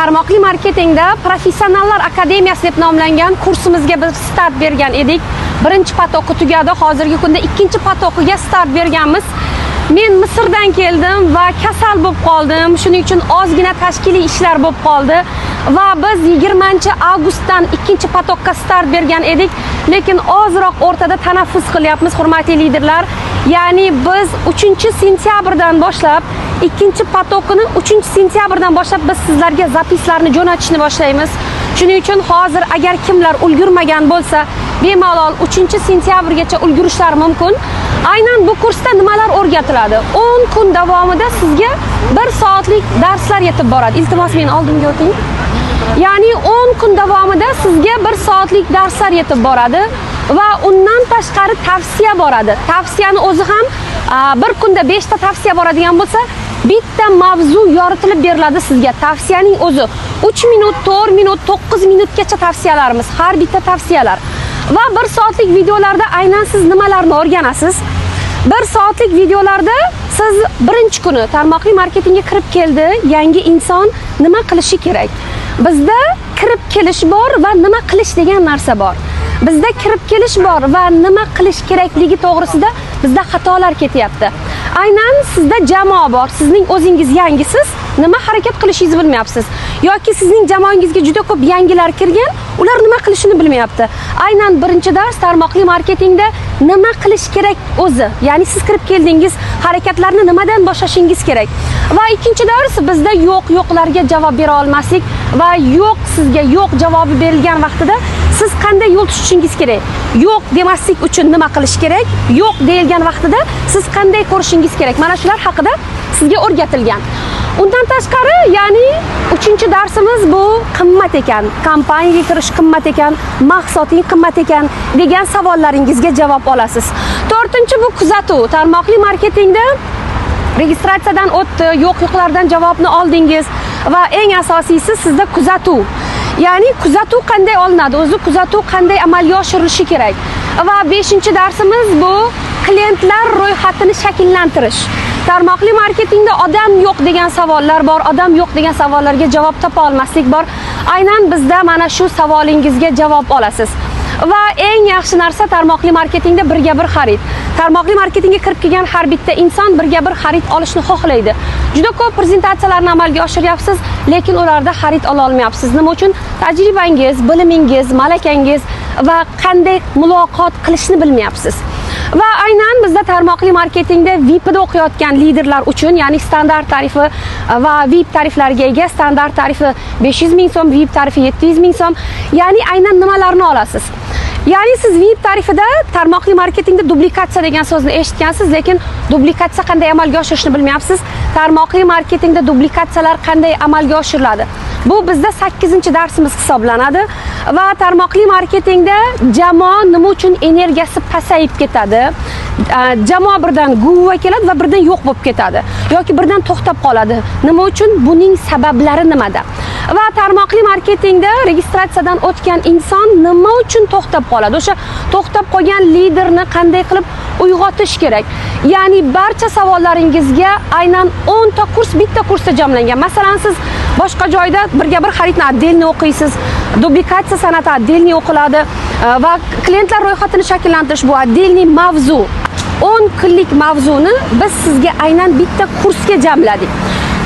Tarmoqli marketingda Professionallar akademiyasi deb nomlangan kursimizga biz start bergan edik. Birinchi potoqi tugadi. Hozirgi kunda ikkinchi potoqiga start berganmiz. Men Misrdan keldim va kasal bo'lib qoldim. Shuning uchun ozgina tashkiliy ishlar bo'lib qoldi va biz 20-avgustdan ikkinchi potoqqa start bergan edik, lekin ozroq o'rtada tanaffus qilyapmiz, hurmatli liderlar. Ya'ni biz 3-sentyabrdan boshlab ikkinchi potoqini 3-sentyabrdan boshlab biz sizlarga zapislarni jo'natishni boshlaymiz. Shuning uchun hozir agar kimlar ulgurmagan bo'lsa, bemalol 3-sentyabrgacha ulgurishlari mumkin. Aynan bu kursda nimalar o'rgatiladi? 10 kun davomida sizga 1 soatlik darslar yetib boradi. Iltimos meni oldimga o'ting. Ya'ni 10 kun davomida sizga 1 soatlik darslar yetib boradi va undan tashqari tavsiya boradi. Tavsiyani o'zi ham bir kunda 5 ta tavsiya boradigan bo'lsa, bitta mavzu yoritilib beriladi sizga. Tavsiyaning o'zi 3 minut, 4 minut, 9 minutgacha tavsiyalarimiz, har bitta tavsiyalar. Va 1 soatlik videolarda aynan siz nimalarni o'rganasiz? 1 soatlik videolarda siz birinchi kuni tarmoqli marketingga kirib keldi, yangi inson nima qilishi kerak? Bizda kirib kelish bor va nima qilish degan narsa bor. Bizda kirib kelish bor va nima qilish kerakligi to'g'risida bizda xatolar ketyapti. Aynan sizda jamoa bor, sizning o'zingiz yangisiz, nima harakat qilishingizni bilmayapsiz. Yoki sizning jamoangizga juda ko'p yangilar kirgan, ular nima qilishini bilmayapti. Aynan birinchi dars tarmoqli marketingda nima qilish kerak o'zi. Ya'ni siz kirib keldingiz, harakatlarni nimadan boshlashingiz kerak. Va ikkinchi dars bizda yo'qlarga javob bera olmaslik va sizga yo'q javobi berilgan vaqtida siz qanday yo'l tutishingiz kerak? Yo'q demaslik uchun nima qilish kerak? Yo'q deyilgan vaqtida siz qanday ko'rishingiz kerak? Mana shular haqida sizga o'rgatilgan. Undan tashqari, ya'ni 3-darsimiz bu qimmat ekan, kompaniyaga kirish qimmat ekan, mahsuloting qimmat ekan degan savollaringizga javob olasiz. 4-chi bu kuzatuv. Tarmoqli marketingda registratsiyadan o'tdi, yo'qlardan javobni oldingiz va eng asosiysi sizda kuzatuv. Ya'ni kuzatuv qanday olinadi? O'zi kuzatuv qanday amalga oshirilishi kerak? Va 5-darsimiz bu klientlar ro'yxatini shakllantirish. Tarmoqli marketingda odam yo'q degan savollar bor, odam yo'q degan savollarga javob topa olmaslik bor. Aynan bizda mana shu savolingizga javob olasiz. Va eng yaxshi narsa tarmoqli marketingda birga bir xarid. Tarmoqli marketingga kirib kelgan har bitta inson birga bir xarid olishni xohlaydi. Juda ko'p prezentatsiyalarni amalga oshiryapsiz, lekin ularda xarid ola olmayapsiz. Nima uchun? Tajribangiz, bilimingiz, malakangiz va qanday muloqot qilishni bilmayapsiz. Va aynan bizda tarmoqli marketingda VIP'da o'qiyotgan liderlar uchun, ya'ni standart tarifi va VIP tariflariga ega, standart tarifi 500 ming so'm, VIP tarifi 700 ming so'm. Ya'ni aynan nimalarni olasiz? Ya'ni siz VIP tarifida tarmoqli marketingda duplikatsiya degan so'zni eshitgansiz, lekin duplikatsiya qanday amalga oshirishni bilmayapsiz. Tarmoqli marketingda duplikatsiyalar qanday amalga oshiriladi? Bu bizda 8-darsimiz hisoblanadi va tarmoqli marketingda jamoa nima uchun energiyasi pasayib ketadi? Jamoa birdan guvva keladi va birdan yo'q bo'lib ketadi yoki birdan to'xtab qoladi. Nima uchun? Buning sabablari nimada? Va tarmoqli marketingda registratsiyadan o'tgan inson nima uchun to'xtab qoladi? O'sha to'xtab qolgan liderni qanday qilib uyg'otish kerak? Ya'ni barcha savollaringizga aynan 10 ta kurs bitta kursda jamlangan. Masalan, siz boshqa joyda birga bir xaridni отдельно o'qiysiz, duplikatsiya san'ati отдельно o'qiladi va klientlar ro'yxatini shakllantirish bu отдельный mavzu. 10 kunlik mavzuni biz sizga aynan bitta kursga jamladik.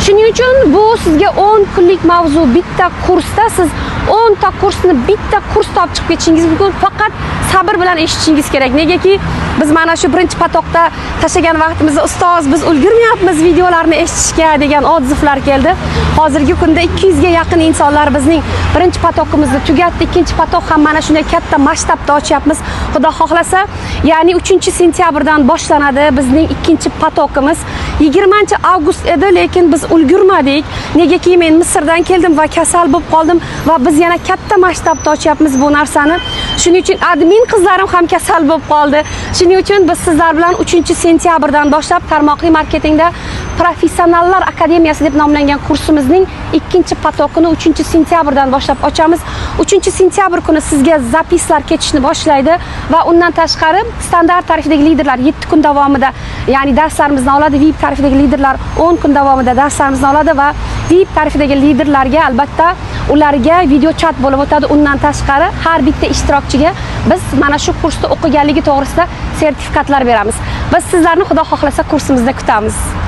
Shuning uchun bu sizga 10 kunlik mavzu bitta kursda siz 10 ta kursni bitta kursda olib chiqib ketishingiz mumkin. Faqat sabr bilan eshitishingiz kerak. Negaki biz mana shu birinchi potoqda tashagan vaqtimizda ustoz biz ulgurmayapmiz videolarni eshitishga degan odzivlar keldi. Hozirgi kunda 200 ga yaqin insonlar bizning birinchi potoqimizni tugatdi. Ikkinchi potoq ham mana shunday katta masshtabda ochyapmiz. Xudo xohlasa, ya'ni 3-sentyabrdan boshlanadi bizning ikkinchi potoqimiz. 20-avgust edi, lekin biz ulgurmadik. Negaki men Misrdan keldim va kasal bo'lib qoldim va biz yana katta masshtabda ochyapmiz bu narsani. Shuning uchun admin qizlarim ham kasal bo'lib qoldi. Shuning uchun biz sizlar bilan 3-sentyabrdan boshlab tarmoqli marketingda Professionallar akademiyasi deb nomlangan kursimizning ikkinchi potokini 3-sentyabrdan boshlab ochamiz. 3-sentyabr kuni sizga zapislar ketishni boshlaydi va undan tashqari standart tarifdagi liderlar 7 kun davomida, ya'ni darslarimizni oladi. VIP tarifdagi liderlar 10 kun davomida darslarimizni oladi va VIP tarifdagi liderlarga albatta ularga video chat bo'lib o'tadi. Undan tashqari har bitta ishtirokchiga biz mana shu kursda o'qiganligi to'g'risida sertifikatlar beramiz. Biz sizlarni xudo xohlasa kursimizda kutamiz.